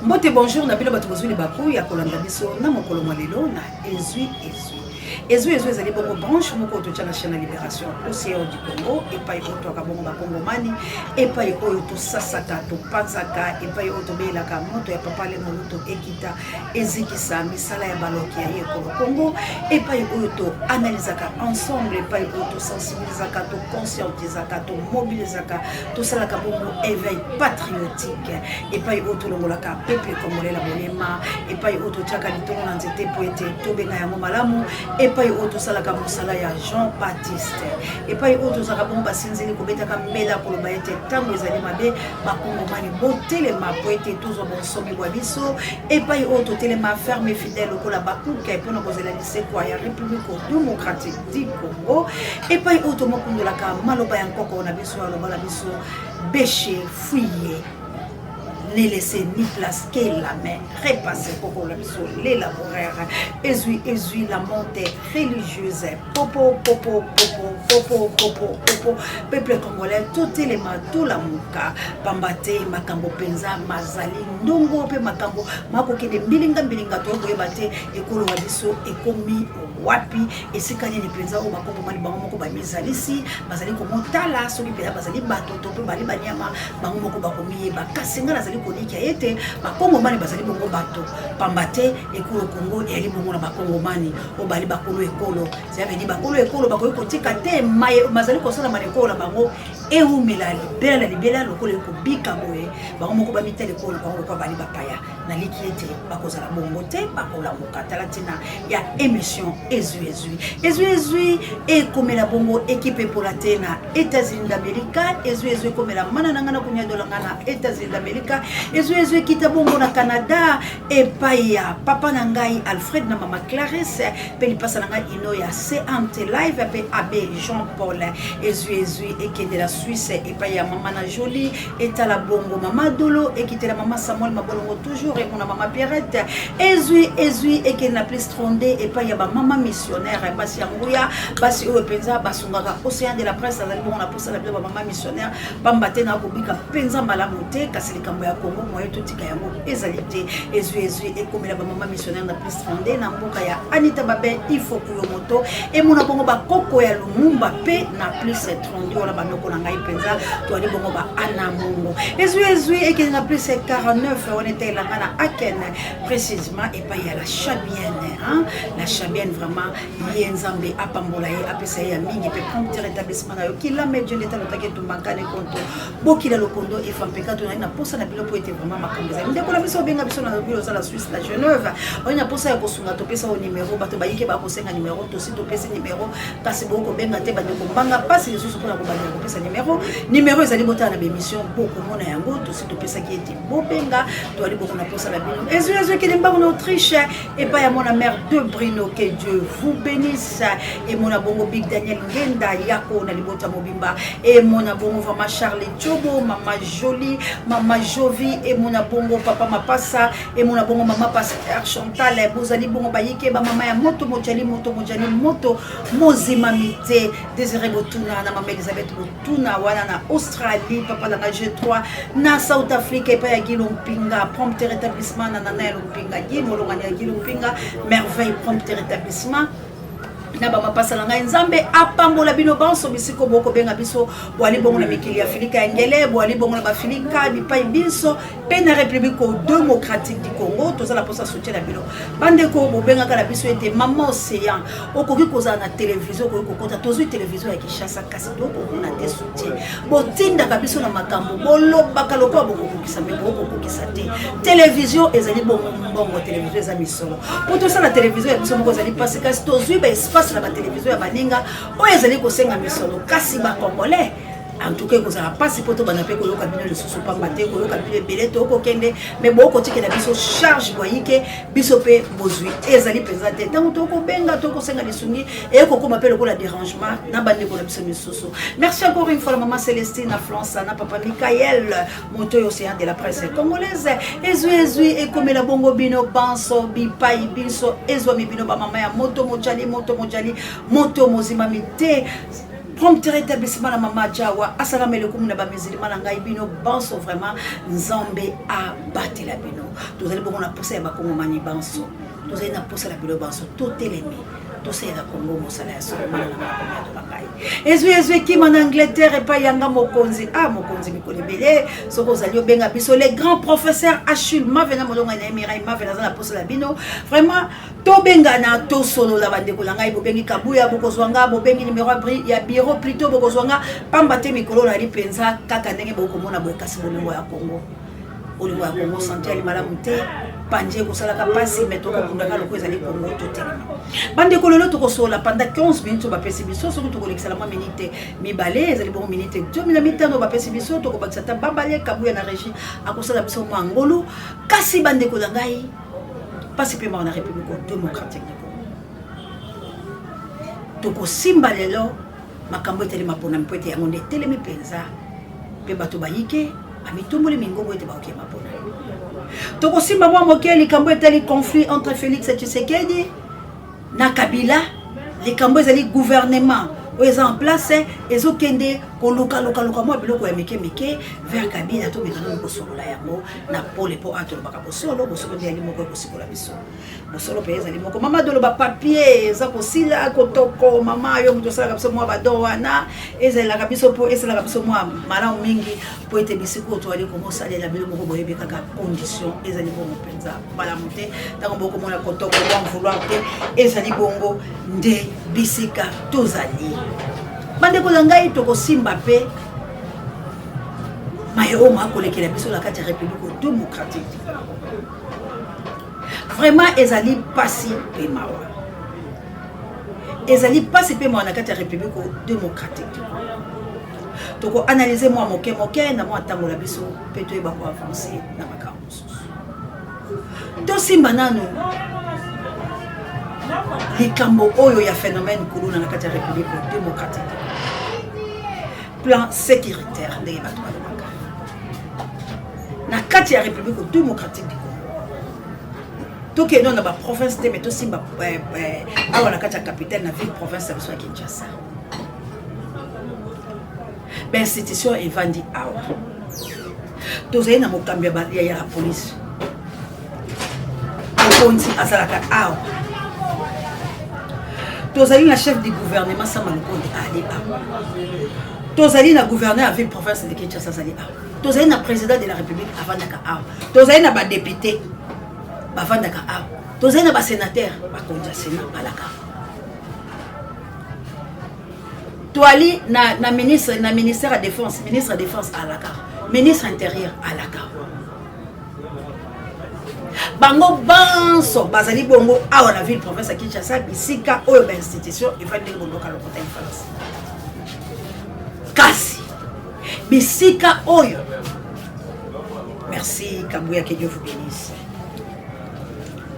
Mbote bonjour na bilo bato bozuli baku ya kolanda biso na mokolo malelo na ezui. Ezui ezali bongo branche moko to tcha na chaîne Libération Océan du Congo et pas oto ka bongo ba Congomani et pas oyo to sasaka to panzaka et pas oto belaka moto ya papa le moto ekita ezikisa misala ya baloki ya ye Congo et pas oyo to analysaka ensemble et pas oto sensibilisaka to conscientisaka to mobilisaka to salaka bongo éveil patriotique et pas oto longolaka peuple congolais la bonema et pas oto tchaka litongo na nzete poete to benga ya malamu et pas auto salaka mosala ya Jean-Baptiste et pas auto saka bon basinzeli ko betaka mbela ko loba ete tango ezali mabe ba kongomani botelema poete tozo bon somi bwa biso et pas auto telema ferme fidèle ko la bakuka epona ko zela liseko ya République démocratique du Congo et pas auto mokundo la ka maloba ya nkoko na biso aloba la biso béché fouiller ne laisser ni place que la main, repasser pour la mission, l'élaboraire, ezui la montée religieuse, popo, peuple congolais, tout élément, tout la mouka, pambate, makambo penza, mazali, ndongo, pe makambo, makoke de bilinga, togo ebate, ekolo wabiso, ekomi, wapi, et si kanye ni penza, ou makombo mali bango moko ba mizalisi, bazali ko motala, soki pena bazali bato, tope bali banyama, bango moko ba komiye, ba kasenga nazali koniki ayete ba Kongomani bazali bongo bato pambate ekolo Congo et ali bongo na ba Kongomani o bali bakolo ekolo ça veut dire bakolo ekolo bakoyi kotika te mazali kosala maneko na bango eumela libela lokolo ko bika boye bango moko ba mitele ekolo bango ko bali bapaya na likiete bakozala bongo te bakola mokatala tina ya émission ezui et comme la bongo équipe pour la tena États-Unis d'Amérique ezui comme la manana na kunya dolanga na États-Unis d'Amérique ezui kita bongo na Canada et paya papa nangai Alfred na mama Clarisse peli pasa nangai ino ya CMT live pe abbé Jean-Paul ezui et qui de la Suisse et paya mama na Jolie et la bongo mama Dolo et qui la mama Samuel mabolongo toujours et mon mama Pierrette ezui et qui na plus trondé et paya ba mama missionnaire basi yanguya basi o penza basungaka océan de la presse azali bongo na posa la ba mama missionnaire bambate na kobika penza malamu te kasi likambo ya Congo moyo totika yango ezalité ezui et comme la maman missionnaire na plus fondé na mboka ya Anita Babe il faut pour yo moto et mona bongo ba koko ya Lumumba pe na plus 30 wala banoko na ngai penza to ali bongo ba ana mongo ezui et qui na plus 49 on était là na Aken précisément et pas il y a la Chabienne hein la Chabienne vraiment yenzambe apambola ye apesa ya mingi pe compte rétablissement na yo kila medio l'état lotake to mankane konto bokila lokondo et fampeka to na posa na bilo était vraiment makambo za ndeko la biso benga biso na bilo za la Suisse la Genève on a posa ya kosunga to pesa au numéro bato bayike ba kosenga numéro to si to pesa numéro kasi boko benga te bande ko banga pasi les sous pour la banga ko pesa numéro ezali bota na émission boko mona yango to si to pesa ki ete bo benga to ali boko na posa la bilo ezui ki demba en Autriche et pas ya mona mère de Bruno que Dieu vous bénisse et mona bongo Big Daniel Ngenda yako na libota mobimba et mona bongo vraiment Charlie Chobo mama Jolie mama Jovi et mon bongo papa mapasa et mon bongo mama Pasteur Chantal bozali bongo bayike ba mama ya moto mojali moto mozimamite Désiré Botuna na mama Elisabeth Botuna wana na Australie papa na G3 na South Africa et pa ya Gilumpinga prompt rétablissement na nana ya Lumpinga Gimolongani ya Gilumpinga merveille prompt rétablissement na ba mapasa na ngai nzambe apambola bino banso bisiko boko benga biso boali bongo na mikili ya Afrika ngele boali bongo na ba Afrika bipai biso pe na République démocratique du Congo tozala posa soutien na bino bande ko bo benga kala biso ete mama océan okoki koza na télévision ko kokota tozu télévision ya Kinshasa kasi to ko na te soutien botinda ka biso na makambo boloba kaloko boko kokisa me boko kokisa te télévision ezali bongo télévision za misolo poto sala télévision ya biso moko zali passer kasi tozu ba espace la télévision ya baninga oyo ezali kosenga misolo kasi ba congolais en tout cas vous avez pas si poto banape ko yoka bino le susu pamba te ko yoka bino belé to ko kende mais boko tikela biso charge boyike biso pe bozui ezali présenté tant to ko benga to ko senga lisungi et ko m'appelle ko la dérangement na bande ko la biso misusu merci encore une fois la maman Célestine na France na papa Michael moto océan de la presse congolaise ezui et comme la bongo bino banso bipai biso ezwa mi bino ba mama ya moto mojali moto mozima mité prompt rétablissement la maman Jawa asala melekum na ba musulman na ngai bino banso vraiment nzambe a battre la bino tous allez bon na pousser ba kongo mani banso tous allez na pousser la bino banso tout elemi tous c'est la Congo mosala ya so mana na makomia to bakai ezwe ki en Angleterre et pas yanga mokonzi mokonzi mikole belé soko zali obenga biso les grands professeurs Achille mavena molonga na Emirai mavena na pousser la bino vraiment to benga na to solo la bande ko ngai bobengi kabuya bokozwanga bobengi numéro ya bureau plutôt bokozwanga pamba te mikolo na lipenza kaka ndenge bokomona boye kasi bolingo ya Congo olingo ya Congo santé ali malamu te panje ko sala ka pasi metoko kundaka loko ezali Congo to telema bande ko lolo to ko sola pendant 15 minutes ba pesi biso so to ko lekisala mo minute mibale ezali bon minute 2 minutes no ba pesi biso to ko bakisa ta babale kabuya na régie akosala biso mo ngolu kasi bande ko ngai pasi pe na République démocratique du Congo toko simba lelo makambo telema pona mpwete ya ngonde telemi penza pe bato bayike amitumbuli mingobo ete baoke mapona toko simba mwa moke likambo etali conflit entre Félix Tshisekedi na Kabila likambo ezali gouvernement oyo en place ezokende koluka mwa biloko ya mike vers Kabila to mekana kosolola yango na pole po atolo baka bosolo ndi moko kosikola biso bosolo pe ezali moko mama dolo ba papier eza kosila kotoko mama yo muto sala biso mwa badon wana ezela biso po ezela biso mwa malamu mingi po ete bisiko to ali komo salela bilo moko boyebe kaka condition ezali bongo penza bala monte tango boko mona kotoko mwa vouloir te ezali bongo nde bisika tozali bande ko ngai to ko simba pe mayo ma ko lekela biso la kati République démocratique vraiment ezali pasi pe mawa ezali pasi pe mawa na kati République démocratique to ko analyser moi moke na moi tango la biso pe to e ba ko avancer na makambo to simba nanu likambo oyo ya phénomène kuluna na kati République démocratique plan sécuritaire ndenge bato balobaka na kati ya République démocratique du Congo toke non na ba province te mais to simba awa na kati ya capitale na ville province ya biso ya Kinshasa ba institution evandi awa tozali na mokambi ya la police okonzi azalaka awa tozali na chef du gouvernement Sama Lukonde ali awa tozali na gouverneur à ville province de Kinshasa ali awa tozali na président de la République avandaka awa tozali na ba député bavandaka awa tozali na ba sénateur bakonza sénat balaka toali na ministère de défense alaka ministre intérieur alaka bango banso bazali bongo awa na ville province ya Kinshasa bisika oyo ba institution evandi bongo ka lokota France kasi bisika oyo merci Kabuya que Dieu vous bénisse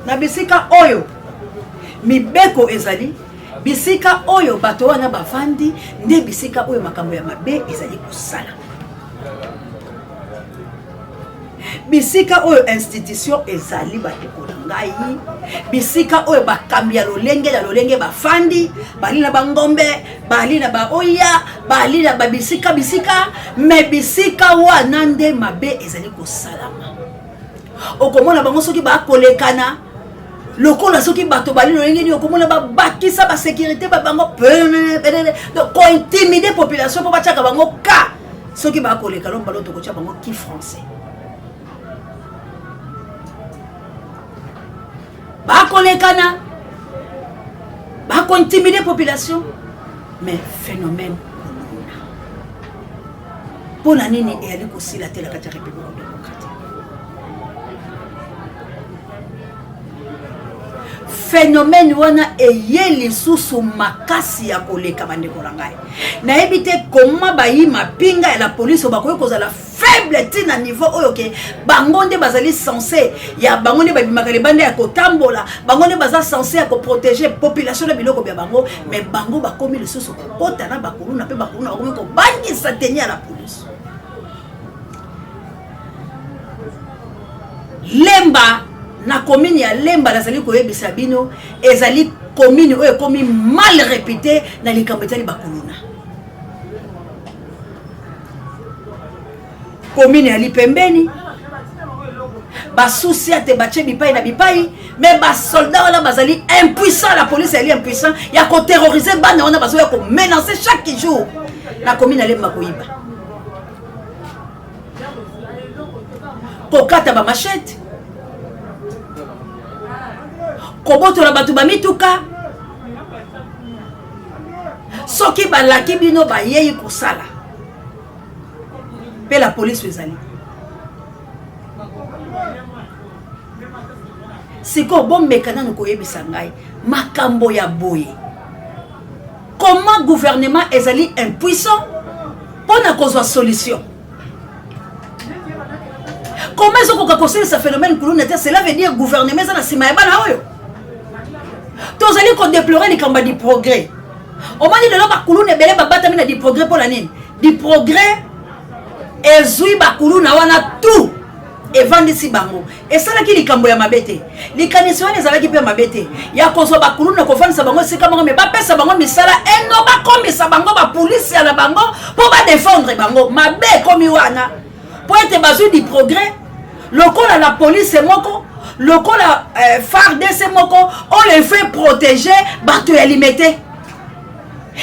na bisika oyo mibeko ezali bisika oyo bato wana bafandi nde bisika oyo makambo ya mabe ezali kosala bisika oyo institution ezali bateko na ngai bisika oyo bakambi ya lolenge bafandi bali na bangombe bali na baoya bali na babisika me bisika wana nde mabe ezali kosalama okomona bango soki bakolekana lokola soki bato bali lolenge ni okomona babakisa ba sécurité bango ko intimider population po bachaka bango ka soki bakoleka lomba loto ko tia bango ki français bakolekana intimider population mais phénomène pour la nini et ali kosila te la kati République démocratique phénomène wana eyeli susu makasi ya koleka bandeko na ngai na ebite comment bayi mapinga ya la police bakoye kozala faible tina niveau oyo ke bango nde bazali censé ya bango nde babimaka libanda ya kotambola bango nde baza censé ya protéger population na biloko bya bango mais bango bakomi lisusu kokota na bakuluna pe bakuluna bakomi kobangisa teni ya la police lemba na commune ya Lemba nazali koyebisa bino ezali commune oyo komi mal réputée na likambo etali bakuluna commune ali pembeni ba souci ate bache bipai na bipai mais ba soldat wala bazali impuissant, la police elle est impuissant, ya ko terroriser bana wana bazo ya ko menacer chaque jour la commune ali makoyiba ko kata ba machette ko botola batu ba mituka soki balaki bino ba yeyi ko sala pe la police ezali siko bombe kana nuko yebisa ngai makambo ya boye. Comment gouvernement ezali impuissant pour na kozwa solution? Comment est-ce qu'on conseille ce phénomène que l'on était? Cela veut dire gouvernement ça na sima ebana oyo. Tous allez qu'on déplorer les combats du progrès. Au moment de là bakulu ne bele babata mina du progrès pour la nini? Du progrès ezui bakulu na wana tout. Et vendre si bango et ça là qui likambo ya mabete likanisiwa ne zala ki pe mabete ya kozo bakulu na ko vendre sa bango c'est comme mais ba pesa bango misala et no ba kombi sa bango ba police ya la bango pour ba défendre bango mabe komi wana pour être bazu du progrès lokola la police moko lokola FARDC c'est moko on les fait protéger bato ya limité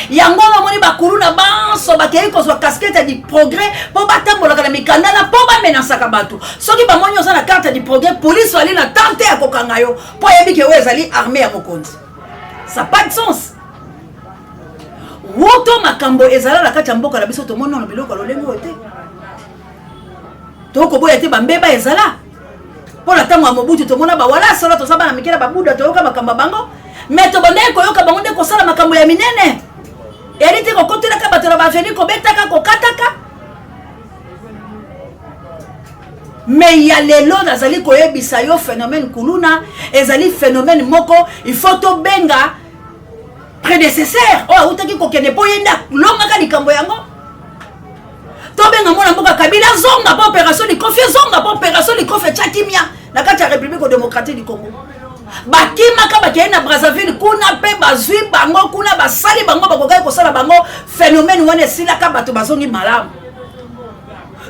yango na moni bakulu na banso bakei kozwa casquette du progrès po batambola kana mikanda na po ba menacer ka bato soki ba moni oza na carte du progrès police wali na tante ya kokanga yo po yebi ke wezali armée ya mokonzi ça pas de sens woto makambo ezala la kati ya mboka na biso to moni na biloko lolengo ote to ko boya te bambeba ezala po la tango ya mobutu to mona ba wala solo to saba na mikela babuda to yoka makambo bango mais to bande ko yoka bango de ko sala makambo ya minene erite ko kotela ka batela ba veni ko betaka ko kataka mais il y a lelo nazali ko yebisa yo phénomène kuluna ezali phénomène moko il faut to benga prédécesseur oh utaki ko kene po yenda longa ka likambo yango to benga mona mboka Kabila zonga pa opération de confiance zonga pa opération de confiance chakimia na kati ya République démocratique du Congo bakima ka bakei na Brazzaville kuna pe bazui bango kuna basali bango bakokai kosala bango phénomène wana sila ka bato bazongi malamu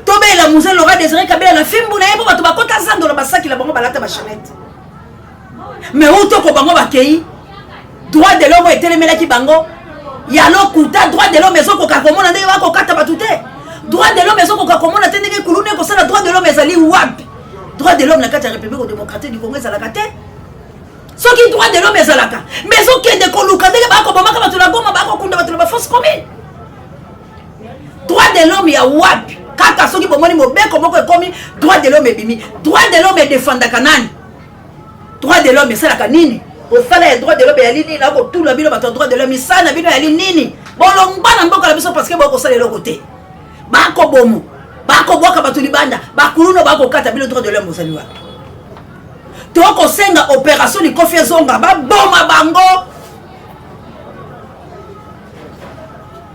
to be la musée Laurent Désiré Kabila na fimbu na yebo bato bakota zando na basaki la bango balata ba chanette mais uto ko bango bakei droit de l'homme etelemela ki bango ya lokuta droit de l'homme ezoko ka komona ndenge bako kata batute droit de l'homme ezoko ka komona tendeke kulune ko sala droit de l'homme ezali wapi droit de l'homme na kati ya République démocratique du Congo ezala kate ce qui droit de l'homme ezalaka mais ce qui est de koluka ndenge bako bomaka bato na goma bako kunda bato na force commune droit de l'homme ya wapi kaka soki bomoni mobeko moko ekomi droit de l'homme ebimi droit de l'homme edefendaka nani droit de l'homme esalaka nini osala ya droit de l'homme ya nini na kotula bino bato droit de l'homme isala na bino ya nini bolongba na mboka na biso parce que bokosala eloko te bako bomo bako bwaka bato libanda bakuluno bakokata bino droit de l'homme osali wapi toko senga opération de confiance zonga ba boma bango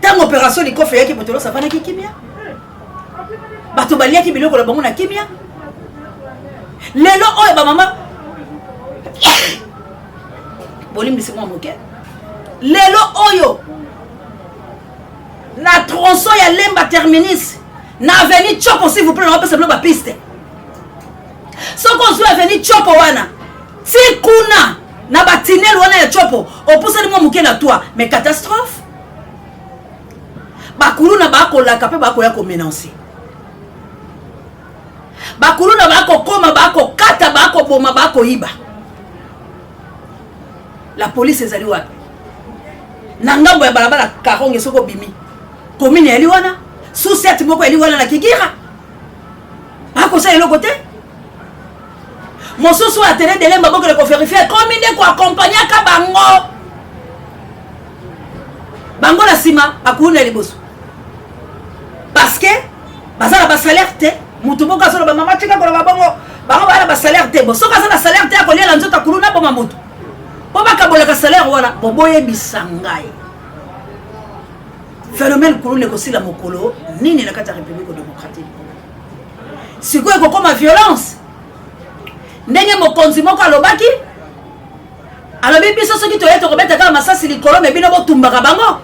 tant opération de confiance qui potolo ça va na kimia bato balia ki biloko la bango na kimia lelo oyo ba mama bolimbi c'est moi moke lelo oyo na tronçon ya Lemba terminus na avenue Chopo s'il vous plaît on peut simplement ba piste so ko zo avenue Chopo wana si kuna na batinel wana ya Chopo opusani mo muke na toi mais catastrophe bakulu na bako la kapé bako ya ko menacer bakulu na bako koma bako kata bako boma bako iba la police ezali wapi na ngambo ya balabala karonge soko bimi commune eli wana sous-set moko eli wana na Kigira bako sa eloko te mosusu a télé de Lemba boko le ko vérifier commune ko accompagner ka bango la sima bakulu na liboso parce que bazala ba salaire te mutu moko asolo ba mama tika ko ba bango bala ba salaire te bo soka za na salaire te akolia la nzota kuluna po mamutu po bakabola ka salaire wana boboye bisangai phénomène kulune ko sila mokolo nini na kati ya République démocratique siko eko koma violence ndenge mokonzi moko alobaki alobi biso soki toyeto kobeta kama masasi likolo me bino botumbaka bango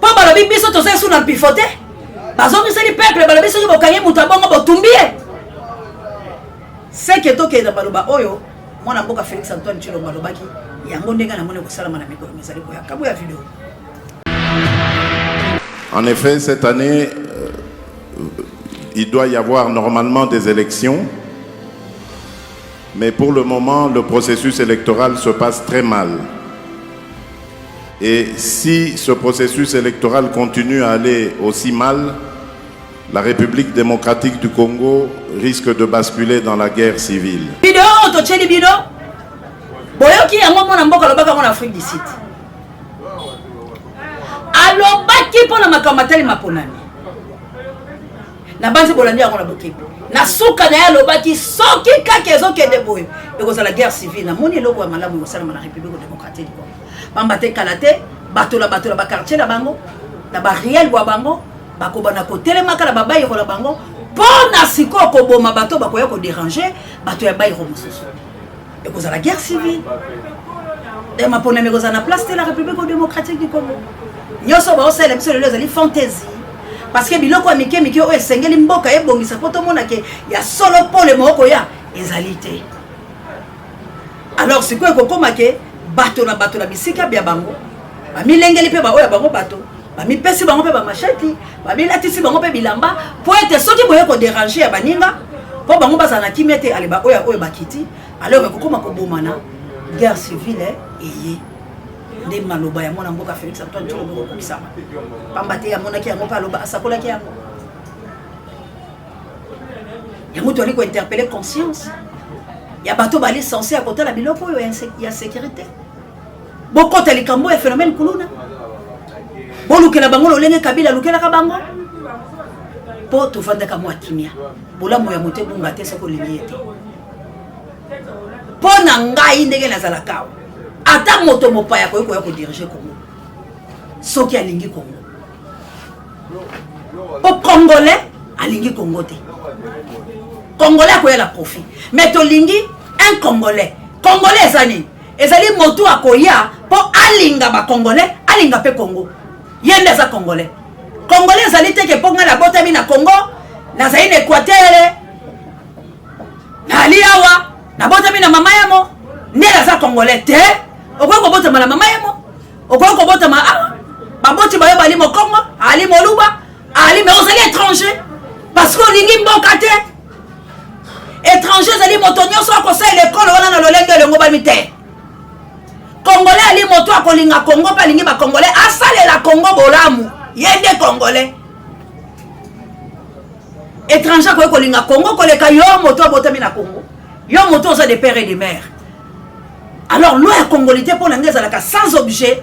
po balobi biso tozali suna pifote bazongisa li peuple balobi soki bokangi mutu abongo botumbie. C'est que to ke na baloba oyo mwana mboka Félix Antoine Tshilombo balobaki yango ndenga na mona kosalama na mikolo misali ko ya kabo ya vidéo. En effet, cette année, il doit y avoir normalement des élections, mais pour le moment, le processus électoral se passe très mal. Et si ce processus électoral continue à aller aussi mal, la République démocratique du Congo risque de basculer dans la guerre civile. Vidéo, Tocheli Bido, boyoki yango mona mboka lobaka en Afrique du Sud. Alobaki pona makamatali maponani. Na banzi bolandi yango na bokepi. Na suka na ya lobaki soki kakezo kende boyo. Eko la guerre civile na moni loko ya malamu yo sala na République démocratique du Congo. Bambate kalate, bato la ba quartier la bango, na ba riel wa bango, bakoba na kotele makala ba bayi ko la bango, pona siko ko boma bato bakoya ko déranger, bato ya bayi ko mususu. Eko la guerre civile. Et ma ponami ko na place de la République démocratique du Congo. Nyoso ba osele biso lelo ezali fantaisie parce que biloko ya mike mike oyo esengeli mboka ebongisa po tomona ke ya solo pole moko ya ezali te. Alors sikoyo kokoma ke bato na bisika bya bango bamilengeli pe ba oyo bango bato bamipesi bango pe ba macheti babilatisi bango pe bilamba po ete soki boye ko déranger ya baninga po bango bazana kimia te ali ba oyo bakiti alors kokoma kobomana guerre civile eye nde maloba ya mwana mboka Félix Antoine Tshilombo kokisama pambate ya mona ki yango pa loba asakola ki yango yango to ali ko interpeller conscience ya bato bali censé à côté la biloko oyo ya sécurité bokota likambo ya phénomène kuluna bolukela bango lolenge Kabila lukela ka bango po tofandaka mwa kimia bolamu ya mote bunga te soko lingi ete po na ngai ndenge nazala kawa ata moto mopaya ko ko diriger Congo soki alingi Congo po congolais alingi Congo te congolais ko la profit mais to lingi un congolais ezali moto akoya po alinga ba congolais alinga pe Congo yende za congolais ezali te ke ponga la botami na Congo na zaine Équateur na liawa na botami na mama yamo ndela za congolais te okoko botama na mama yamo okoko botama baboti bayo bali mo Congo ali moluba ali mais ozali étranger parce que lingi mboka te étranger zali moto nyonso akosala l'école wana na lolenge lengo bamite congolais ali moto akolinga Congo pa lingi ba congolais asalela Congo bolamu yende congolais étranger ko kolinga Congo koleka yo moto abotami na Congo yo moto oza de père et de mère. Alors loi ya congolité pour l'anglaise alaka sans objet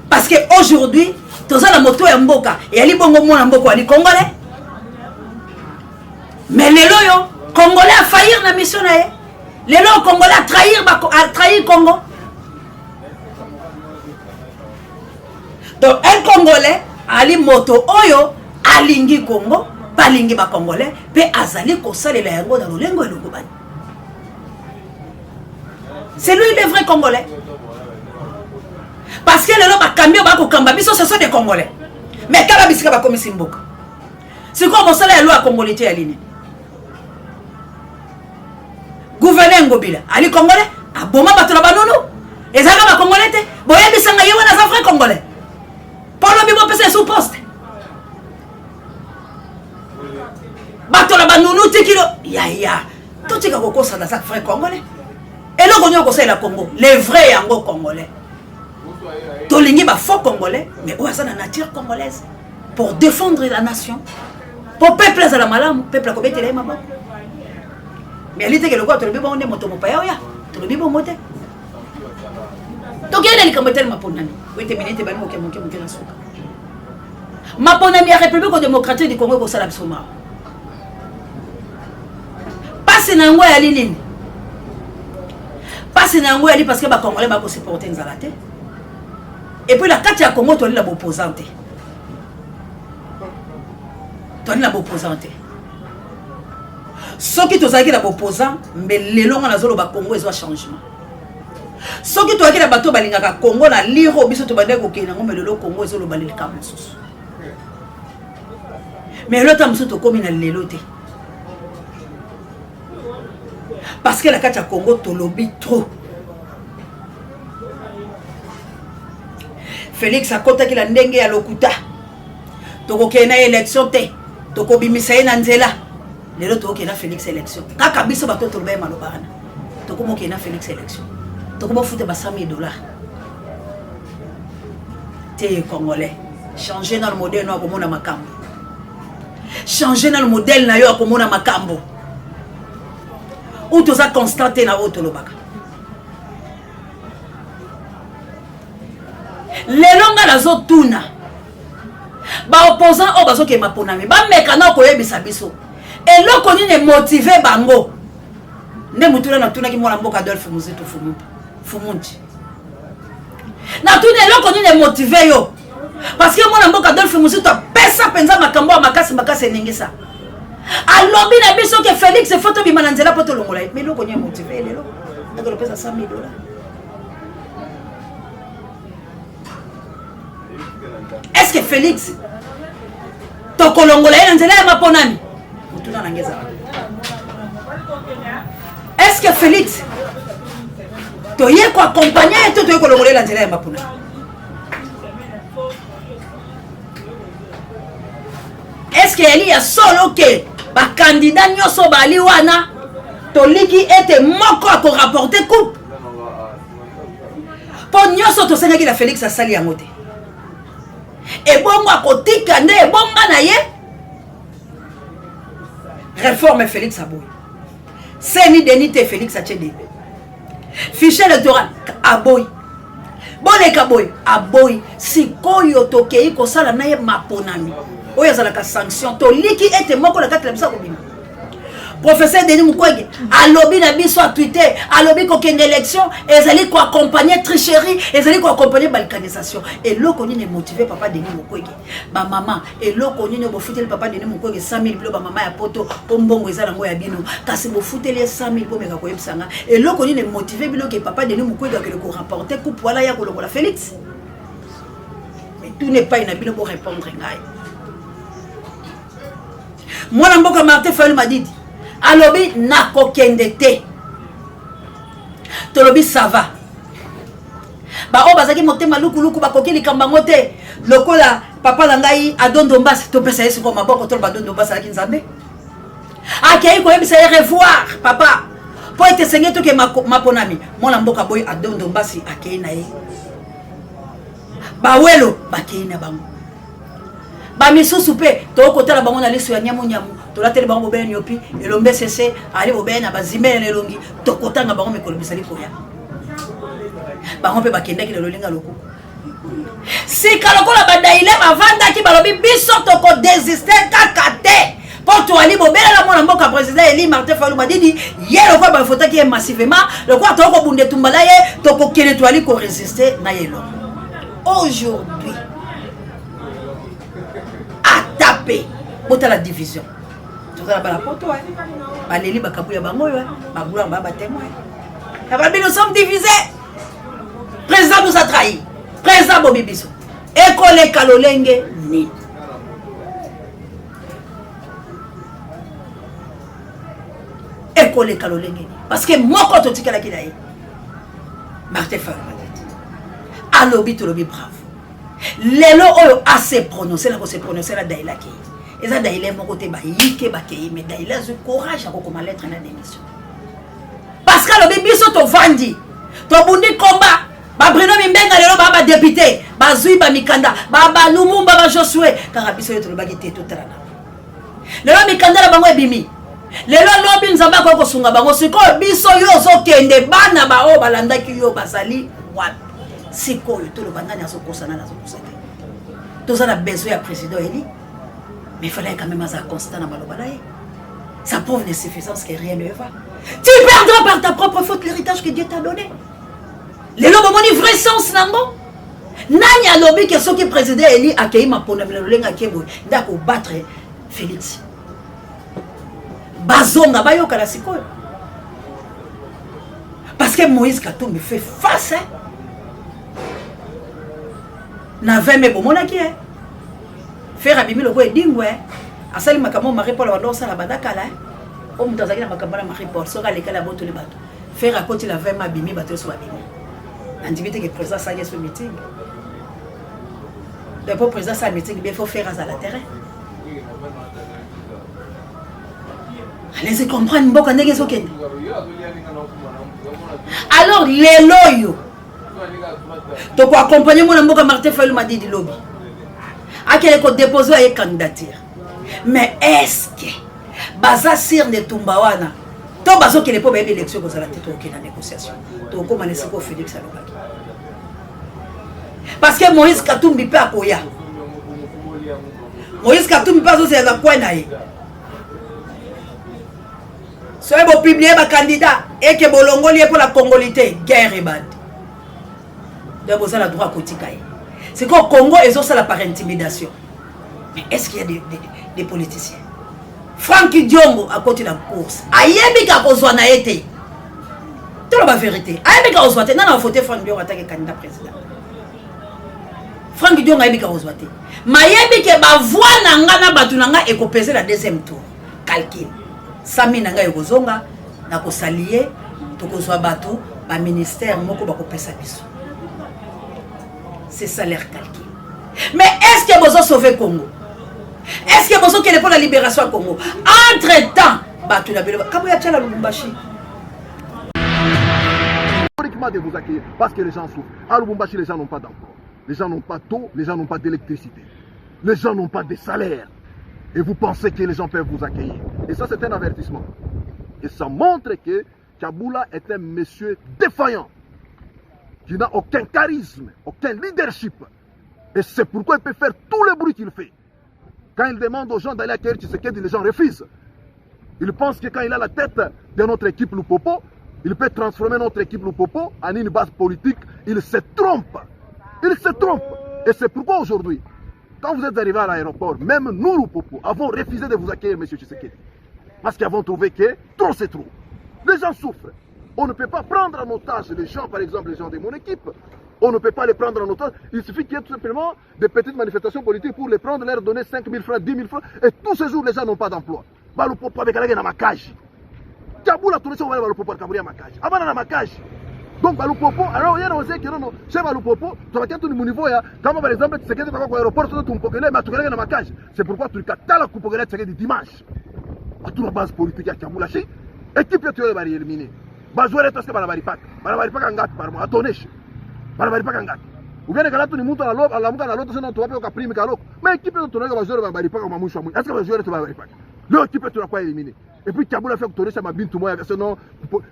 parce que aujourd'hui toza la moto ya mboka et ali bongo mwana mboka ali congolais mais lelo yo congolais a faillir na mission na ye lelo congolais a trahir Congo. Donc un congolais ali moto oyo alingi Congo balingi ba congolais pe azali ko salela yango na lolengo eloko bani. C'est lui le vrai congolais. Parce que les gens qui ont cambié, ce sont des congolais. Mais quand ils ont commis Simboka, c'est quoi mon salaire à loi congolais à l'île? Gouverneur Ngobila, Ali congolais, à Boma Batolabanono, et ça va congolais, Boya Bissanga Yawana, un vrai congolais. Pour le Bibo PC sous poste. Batolabanono, Tekilo, ya, tout ce qui a ça dans un vrai congolais. Et là, on conseille la Congo, les vrais yango congolais. Tolingi ba faux congolais, mais où est-ce la nature congolaise pour défendre la nation, pour peuple à la malam, peuple à Kobete les mabok. Mais elle était que le quoi, tu le bébé on est motomopaya, tu le bébé on moté. Donc il y a des camotel ma ponami. Oui, t'es minute, t'es ban moké la souka. Ma ponami à République démocratique du Congo, Kosalab Soma. Passe na ngwa ya lilini. Parce que les Congolais vont supporter une zalate. Et puis la carte à Congo, tu as l'opposante. Tu as l'opposante. Ce qui tu as l'opposant, mais les longs dans la zone Congo, ils ont changement. Ce qui tu as le bateau Balingaka Congo, la lire au biso tu vas dire que mais le Congo, ils ont le balai de Cameroun. Mais l'autre musuto comme na lelote. Parce que la carte à Congo tolobi trop. Félix a kota ki la ndenge ya lokuta. Toko kena élection te. Toko bimisa na nzela. Lelo toko kena Félix élection. Kaka biso bato toloba malobana. Toko mo kena Félix élection. Toko mo fute ba $100,000. T'es congolais. Changer dans le modèle no komona makambo. Changer dans le modèle na yo komona makambo. Ou tu as constaté na auto lobaka. Les longa la zo tuna. Ba opposant o bazo ke maponami. Ba mekana ko yebisa biso. Et lo koni ne motiver bango. Ne mutuna na tuna ki mwana mboka Adolphe Muzitu Fumunti. Na tuna lo koni ne motiver yo. Parce que mwana mboka Adolphe Muzitu pesa penza makambo makasi ningisa. Alobi na biso ke Félix photo bimana nzela poto longola. Mais lo koni motiver lelo. Ndako pesa $100,000. Est-ce que Félix tokolongola ena nzela ya maponami? Mutuna nangeza. Est-ce que Félix toye ko accompagner to toye kolongola ena nzela ya maponami? Est-ce que eli ya solo ke ba candidat nyoso bali wana toliki ete moko ko rapporter coupe? Po nyoso to senga ki la Félix asali yango te. Et bon moi côté kande et bon manaye réforme Félix Aboy. C'est ni denité Félix Atchede. Fichier électoral Aboy. Bon les kaboy Aboy si koyo tokei ko sala naye maponami. Oya zala ka sanction to liki ete moko la kati la bisa ko bima. Professeur Denis Mukwege alobi na biso a Twitter alobi ko kende élection ezali ko accompagner tricherie ezali ko accompagner balkanisation et lo koni ne motiver papa Denis Mukwege ba maman et lo koni ne bo futel papa Denis Mukwege 100,000 bilo ba maman ya poto po mbongo ezala ngo ya bino kasi bo futel 100,000 po meka ko yebsanga et lo koni ne motiver bilo ke papa Denis Mukwege que le ko rapporter coupe wala ya ko longola Félix. Mais tout n'est pas inhabile pour répondre ngai. Moi la mboka Martin Fayulu Madidi alobi nako kende te. Tolobi ça va. Ba o bazaki motema luku ba kokeli kambango te. Lokola papa na ngai adondo mbasi to pesa yesu ko maboko to ba dondo mbasi la kinzambe. Akei ko yebisa revoir papa. Po ete senge to ke maponami. Mona mboka boy adondo mbasi akei na ye. Ba welo bakei na bango. Ba misusu pe to kotala bango na leso ya nyamu to la tele bango ben yopi elombe cc ali obena bazimele nelongi to kotanga bango mekolo bisali koya bango pe bakendaki le lolinga loko si kalokola badaile bavanda ki balobi biso to ko désister kakate poto ali bobela la mona mboka président Eli Martin Fayulu Madidi yelo ko ba fota ki massivement le ko to ko bunde tumbala ye to ko kele to ali ko résister na yelo aujourd'hui taper pour la division. Tout ça la poto hein. Baleli bakabuya bango yo, bagula ba témoin. Nous sommes divisés. Président nous a trahi. Président Bobi Biso. École Kalolenge ni. École Kalolenge ni. Parce que moko to tikala kidaye. Martin Fayulu. Alobi to lobi bravo. Lelo oyo assez prononcé la ko se prononcer la daila ki. Eza daila mon côté ba yike ba ke mais daila ce courage ko koma lettre na démission. Parce que le biso to vandi. To bundi combat. Ba Bruno Mimbenga lelo ba député, ba Zui ba Mikanda, ba Lumumba ba Josué, car biso yo to lo bagité tout trana. Lelo Mikanda la bango ebimi. Lelo lobi nzamba ko sunga bango siko biso yo zo kende bana ba o balanda ki yo basali wapi. C'est quoi tout le bandana à ce concernant la société. Tout ça a besoin à président Eli, mais il fallait quand même être constant dans Malobalaye. Ça prouve l'insuffisance que rien ne va. Tu perdras par ta propre faute l'héritage que Dieu t'a donné. Les lobes ont vrai sens nango. Nani a lobby que ceux qui président Eli a accueilli ma ponam le lenga kebo d'accord battre Félix. Bazonga bayo kala sikoyo. Parce que Moïse Katumbi fait face hein. Na 20 mais bon monaki faire abimi le boy dingwe asali makambo Marie Paul wando sala badakala o mutazaki na makambo na Marie Paul soka lekala boto le bato faire à côté la 20 mabimi bato so babimi andivité que président ça ce meeting d'abord président ça meeting il faut faire à la terrain allez comprendre mboka ndenge sokende alors les loyo donc accompagner mon mboka Martin Fayulu Madidi lobby à quel ko déposer une candidature mais est-ce que baza sir de Tumbawana to bazo que les pauvres élections ko sala tete ok na négociation to ko manesi ko Félix Alobaki parce que Moïse Katumbi pe akoya Moïse Katumbi pas zo c'est la quoi naé soyez beau publier ma candidat et que bolongo lié pour la congolité guerre et bad de vous la droit kotikai c'est qu'au Congo ils ont ça la par intimidation mais est-ce qu'il y a des politiciens Francky Diongo à côté de la course ayebi ka kozwa na été tout la vérité ayebi ka kozwa te nana voter Francky Diongo attaquer candidat président Francky Diongo ayebi ka kozwa te mayebi ke ba voix na nga na batu na nga ekopeser la deuxième tour calcul sami na nga ekozonga na ko salier to kozwa batu ba ministère moko ba ko pesa biso c'est ça leur calcul mais est-ce que vous avez sauvé Congo? Est-ce que vous avez pour la libération du Congo? Entre-temps, batu na belo kabo ya tchala Lubumbashi de vous accueillir parce que les gens souffrent. À Lubumbashi, les gens n'ont pas d'emploi. Les gens n'ont pas d'eau, les gens n'ont pas d'électricité. Les gens n'ont pas de salaire. Et vous pensez que les gens peuvent vous accueillir. Et ça, c'est un avertissement. Et ça montre que Kabula est un monsieur défaillant, qui n'a aucun charisme, aucun leadership. Et c'est pourquoi il peut faire tout le bruit qu'il fait. Quand il demande aux gens d'aller accueillir Tshisekedi, les gens refusent. Il pense que quand il a la tête de notre équipe Lupopo, il peut transformer notre équipe Lupopo en une base politique. Il se trompe. Il se trompe. Et c'est pourquoi aujourd'hui, quand vous êtes arrivé à l'aéroport, même nous Lupopo avons refusé de vous accueillir, M. Tshisekedi. Parce qu'ils avons trouvé que trop c'est trop. Les gens souffrent. On ne peut pas prendre en otage les gens, par exemple les gens de mon équipe. On ne peut pas les prendre en otage. Il suffit qu'il y ait tout simplement des petites manifestations politiques pour les prendre, leur donner 5 000 francs, 10 000 francs. Et tous ces jours, les gens n'ont pas d'emploi. Balupopo avec la makaji. Kabula tout le monde va balupopo avec la makaji. Abana na makaji. Donc Balupopo, alors il y a osé que non, chez Balupopo, tu vas tout le niveau, comme par exemple, tu sais que tu vas à l'aéroport, tu vas mais tu vas à makaji. C'est pourquoi tu as la coupe de dimanche. À toute la base politique à Kabula, équipe tu vas éliminer. Bazouere tosque barabaripaka. Barabaripaka ngati parmo atoneshe. Barabaripaka ngati. Ugene kala tu ni mtu alamuka na loto sana tuwape kwa prime kaloko. Mais équipe tu tunaweka bazouere barabaripaka kwa mwisho mwisho. Est-ce que bazouere tu barabaripaka? Leo équipe tu nakuwa éliminer. Et puis Kabula fait kutonesha mabintu moya sinon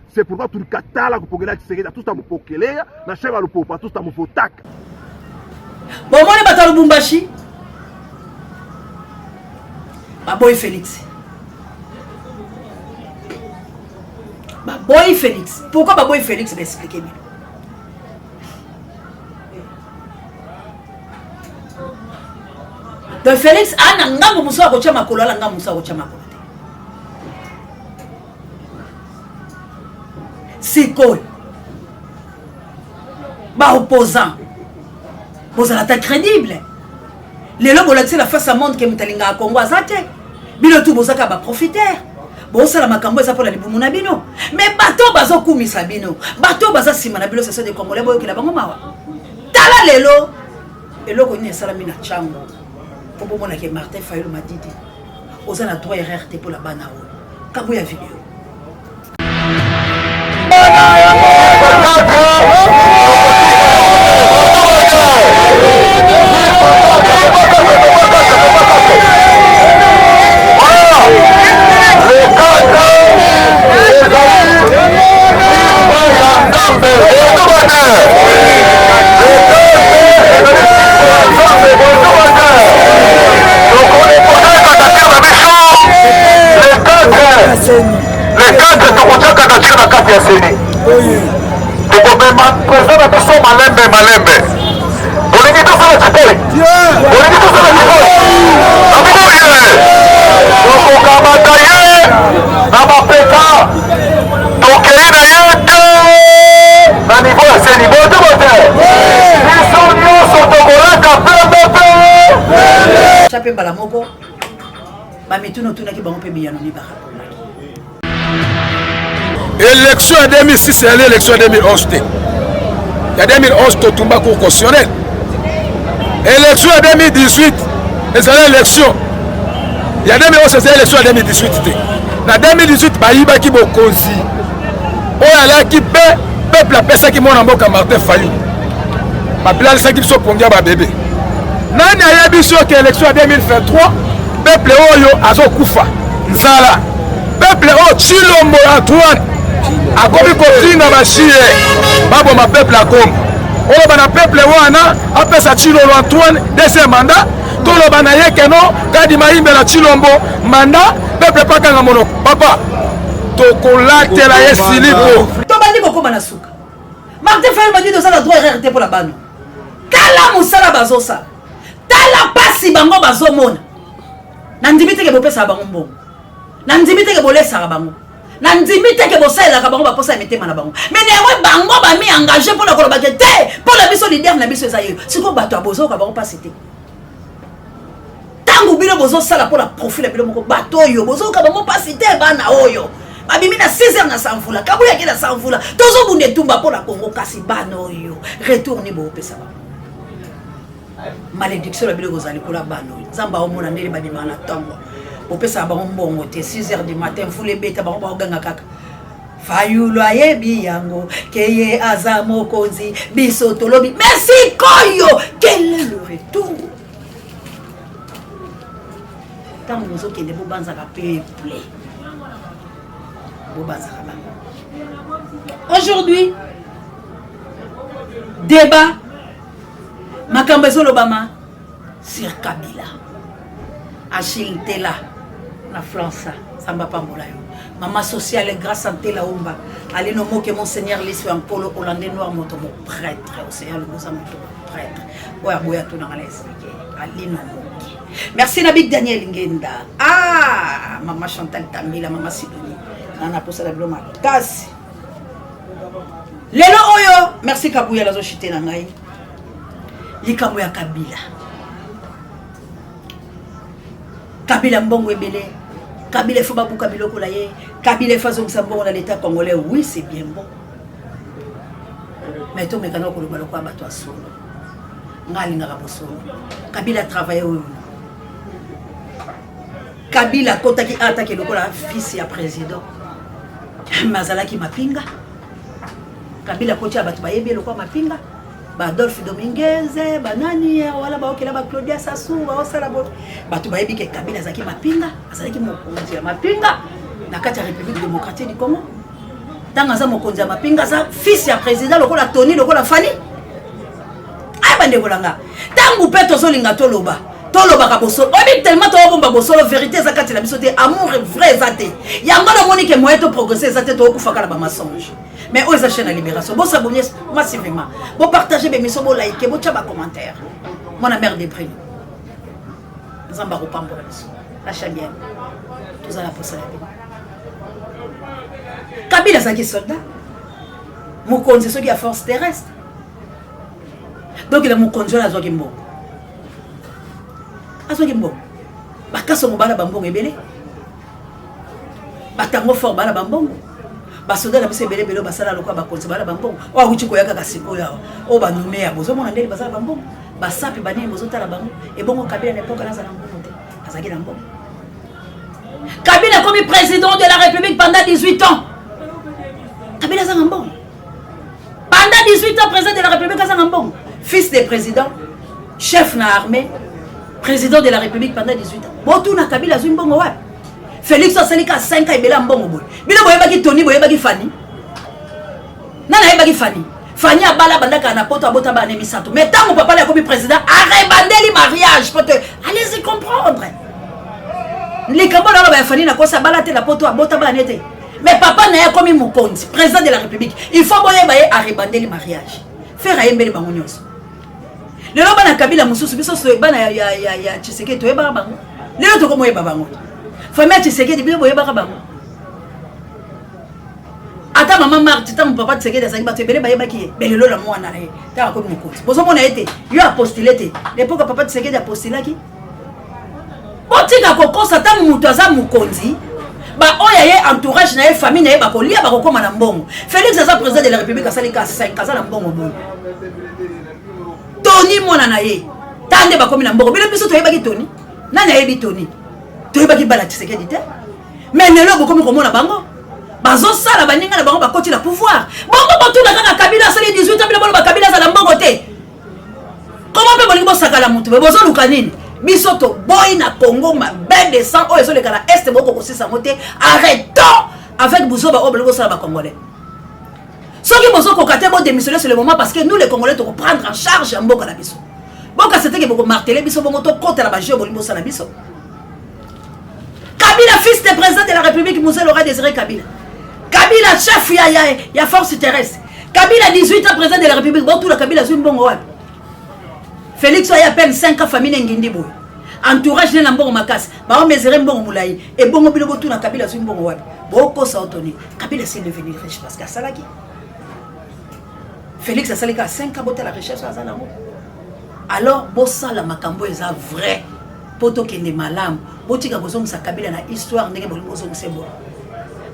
c'est pourquoi tu katala kupokelea Tshisekedi tout ça mupokelea na sheba lupopa tout ça mufotaka. Bomone bata Lubumbashi. Baboy Félix. Baboy Félix. Pourquoi Baboy Félix m'expliquer bien? Donc Félix ana ngambo muso ko chama makolo ala ngambo muso ko chama makolo. C'est quoi? Ba opposant. Vous êtes crédible. Les lobes ont la face à monde que mutalinga à Congo azate. Bilo tout bozaka ba profiteur. Bon ça la makambo ça pour la libumuna bino. Mais bateau bazo kumisa bino. Bateau baza sima na bilo c'est ça des Congolais boyo ki la bango mawa. Tala lelo. Eloko ni sala mina chango. Pour moi que Martin Fayulu Madidi. Oza na droit RRT pour la banao. Kabo ya vidéo. Les cadres sont contents quand tu as la carte de Séné. Tu peux même présenter tout ça malembe. On est dit tout ça la chipole. On est dit tout ça la chipole. Amouye. Donc on va batailler. Namapeka. Donc il y a un niveau à ce niveau de voter. Ils sont tous au Togola. Chapé Balamoko. Ma bamituno tuna ki bango pe biyano ni baka. Élection en 2006 c'est l'élection en 2011. Il y a 2011 Totumba cour constitutionnel. Élection en 2018 c'est l'élection. Il y a 2011 c'est l'élection en 2018. En 2018 bayiba ki bokonzi. Oyala ki peuple a pesa ki mona mboka Martin Fayou. Babila ça qui so pongia ba bébé. Nani ayebi so que élection en 2023 peuple oyo azokufa. Nzala. Peuple o Chilombo Antoine akomi kofinga bashie babo ma peuple akombo oyo bana peuple wana apesa Chilombo Antoine deuxième mandat tolo bana yekeno kadi maimbe na Chilombo mandat peuple pakanga mono papa tokolatela ye silipo to bandi kokoma na suka Martin Fayou m'a dit de ça la droit RRT pour la bano tala musala bazosa tala pasi bango bazomona nandimite ke bopesa bango mbongo nandimite ke bolesa bango nandimite ke bosala ka bango baposa metema na bango mais néanmoins bango ba mi engagé pour la koloba te pour la biso leader na biso zayo siko bato abozo ka bango pasité tangu bino bozo sala pour la profil bino moko bato yo bozo ka bango pasité bana oyo babimi na 6h na sanfula kabuya ke na sanfula tozo bunde tumba pour la Congo kasi bana oyo retourner bo pesa ba malédiction la bino gozali pour la bana zamba omona ndeli babima na tongo opesa bango mbongo te 6h du matin fule beta bango baganga kaka Fayou ayebi yango keye azamo konzi biso tolobi merci koyo quel est le retour tant nous autres qui ne bobanza ka peuple bobanza ka bango aujourd'hui débat makambo ezolobama sur Kabila Achille Tela la France samba pambola yo maman sociale grâce à Tela Umba allez no moque monseigneur Lissu en polo hollandais noir moto mo prêtre océan le moto prêtre oya boya to na la expliquer allez no moque merci Nabik Daniel Ngenda ah maman Chantal Tamila maman Sidonie nana posa la bloma kasi lelo oyo merci Kabuya la zo chité na ngai likambo ya Kabila mbongo ebele Kabila faut babuka biloko la ye Kabila façon mbongo dans l'état congolais oui c'est bien bon mais to mekano ko lobalo kwa bato asolo ngali ngaka bosolo Kabila travailler au Kabila kota ki attaque lokola fils ya président mazala ki mapinga Kabila koti ya bato bayebi lokwa mapinga ba Adolphe Dominguez banani wala ba okela ba Claudia Sassou ba osala bo batu bayebi ke Kabila zaki mapinga azalaki mokonzi ya mapinga na kati ya République démocratique du Congo tanga za mokonzi ya mapinga za fils ya président lokola Tony lokola Fani ay bande kolanga tangu peto zolinga toloba ka bosolo obi tellement to bomba bosolo vérité za kati la biso te amour vrai zate yango na moni ke moyeto progresser zate to kufaka na ba mensonge mais aux chaîne à Libération bon s'abonner massivement bon partager mes missions bon liker bon tchaba commentaire mon mère des prix Zamba Rupambo la chaîne bien tous à la poste la Kabila zaki soldat mokonzi soki ya force terrestre donc il a mokonzi la zoki mbo azoki mbo bakaso mobala bambongo ebele batango fort bala bambongo basoda na biso ebele bele basala lokwa bakonzi bala bambongo o akuti koyaka kasiko yawo o banume ya bozo mona ndeli basala bambongo basapi banini bozo tala bango ebongo Kabila n'époque na zala mbongo te azaki na mbongo Kabila comme président de la République pendant 18 ans Kabila zanga mbongo pendant 18 ans président de la République zanga mbongo fils de président chef na armée président de la République pendant 18 ans botu na Kabila zui mbongo wapi Félix Osalika 5 ans ebela mbongo boy bino boyebaki Tony boyebaki Fani nana yebaki Fani abala bandaka na poto abota ba nemisato mais tango papa la comme président arrebandeli mariage pour te allez-y comprendre les kabona ba Fani na kosa bala te la poto abota ba nete mais papa na ya comme mokonzi président de la République il faut boyeba ye arrebandeli mariage faire ayembeli bango nyonso lelo bana Kabila mususu biso so bana ya Tshisekedi to yeba bango lelo to komo yeba bango famille Tshisekedi biso boyeba bango ata mama Marti ta mon papa Tshisekedi azangi bato ebele bayeba ki belelo la mwana na ye ta ko mokonzi bozo mona ete yo apostulé te l'époque papa Tshisekedi apostulaki botika kokosa tangu mutu aza mukonzi ba oya ye entourage na ye famille na ye bakolia bakokoma na mbongo. Félix aza président de la République asali ka 5 aza na mbongo boye. Tony mona na ye tande bakomi na mbongo bino biso toyebaki Tony nani ayebi Tony toyebaki bala Tshisekedi te mais lelo bokomi komona bango bazo sala baninga na bango bakoti la pouvoir bongo botuna kaka Kabila asali 18 ans bino ba Kabila asala mbongo te. Comment peut bolingo sakala mutu bozo luka nini biso to boy na Congo ma ben de sang o ezo le kala est boko kosisa moté arrêtons avec bozo ba bolingo sala ba congolais. Ce qui bozo ko kate bo démissionner sur le moment parce que nous les Congolais to prendre en charge mboka na biso. Boka c'était que boko marteler biso bongo to contre la ba jeu bolingo sala biso. Kabila fils de président de la République Moussa Laurent Désiré Kabila. Kabila chef ya force terrestre. Kabila 18 ans président de la République bon tout la Kabila sur mbongo wa. Félix a à peine 5 ans famille ngindi boy. Entourage na mbongo makasi. Ba on mesurer mbongo moulayi et bongo bilo tout na Kabila sur mbongo wa. Boko sa autonomie. Kabila c'est devenu riche parce que salaki. Félix a salika 5 ans botte la richesse à Zanamo. Alors bossa la makambo eza vrai. Poto kende malam. Botika bozong sa Kabila na histoire ndenge bozong sebo.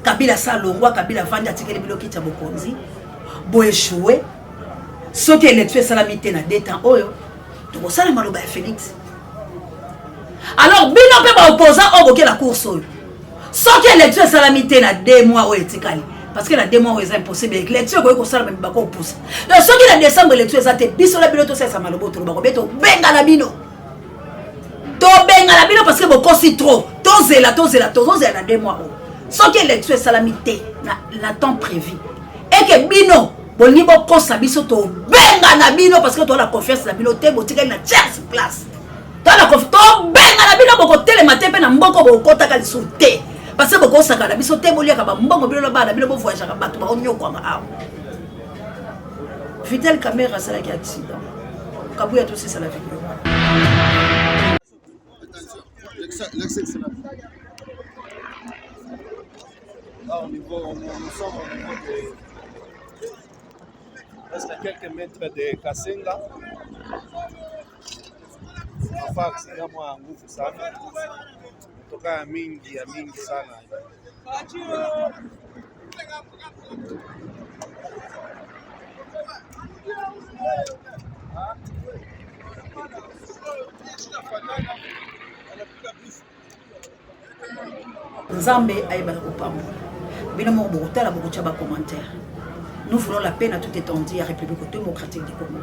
Kabila sa longwa Kabila vanda tikeli biloki ta bokonzi. Bo échoué. Ce qui est l'élection salamité na détan oyo. Donc ça le maloba Félix. Alors bino pe ba opposant oboke la course oyo. Ce qui est l'élection salamité na 2 mois o etikali. Parce que la 2 mois c'est impossible. L'élection ko sala même ba ko pousse. Donc ce qui est décembre l'élection ça te biso la bino to ça malobo to ba ko beto benga la bino. To benga la bino parce que boko si trop. Tozela na 2 mois. Ce qui est l'élection salamité na temps prévu. Et que bino boni boko sa biso to benga na bino parce que to la confiance na bino te botika na tierce place. To la confiance to benga na bino boko telema te pe na mboko boko taka lisute. Parce que boko saka na biso te bolia ka ba mbongo bino na ba na bino bo voyage ka bato ba onyoko nga awo. Fidèle caméra ça la qui accident. Kabuya to c'est ça la vidéo. L'excellent. Là, nous sommes au niveau de presque quelques mètres de Kasenga. Enfin, c'est vraiment un nguvu sana. Kutoka ya mingi sana. Nzambe ayeba kopambola. Bino mo botala boko tshaba commentaire. Nous voulons la paix à toute étendue à la République démocratique du Congo.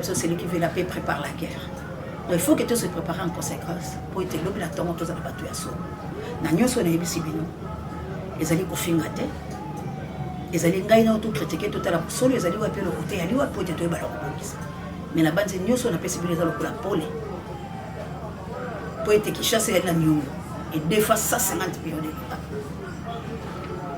C'est celui qui veut la paix prépare la guerre. Donc il faut que tout se prépare en conséquence pour être l'homme la tombe tous à la bateau à son. Nanyo son est ici bino. Les alliés kofingate. Les alliés gagnent tout critiquer tout à la solo les alliés appeler le côté alliés pour être tout ballon. Mais la bande nyo son a passé bien dans le pôle. Pour être qui chasse la nyo et deux fois 150 millions de dollars.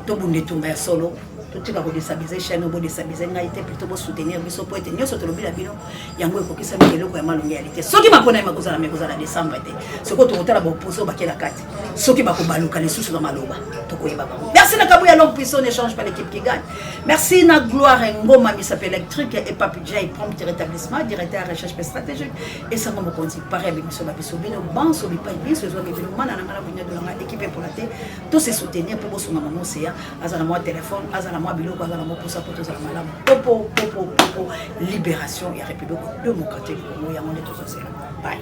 Tout le monde tombe à solo. Tout le monde déstabiliser chaîne, on déstabiliser ngaïté plutôt pour soutenir biso pour être nyo sur le bila bino yango ekoki sa mikelo ko ya malongi réalité. Soki mapona makozala mekozala décembre été. Soko to kotala ba poso ba kela kati. Soki ba ko baluka les sous na maloba. To ko yeba ba. Merci na Kabuya l'homme puissant n'échange pas l'équipe qui gagne. Merci na Gloire Ngoma mi s'appelle électrique et Papi Jay prompt rétablissement directeur recherche stratégique et ça mo konti pareil biso ba biso bino ban so bi pa biso zo ke bino mana na ngala bunya de la équipe pour la té. Tout se soutenir pour boso na maman c'est azana moi téléphone azana moi biloko azana moi pour ça pour tout ça malam. Popo libération et République démocratique du Congo ya monde tout ça. Bye.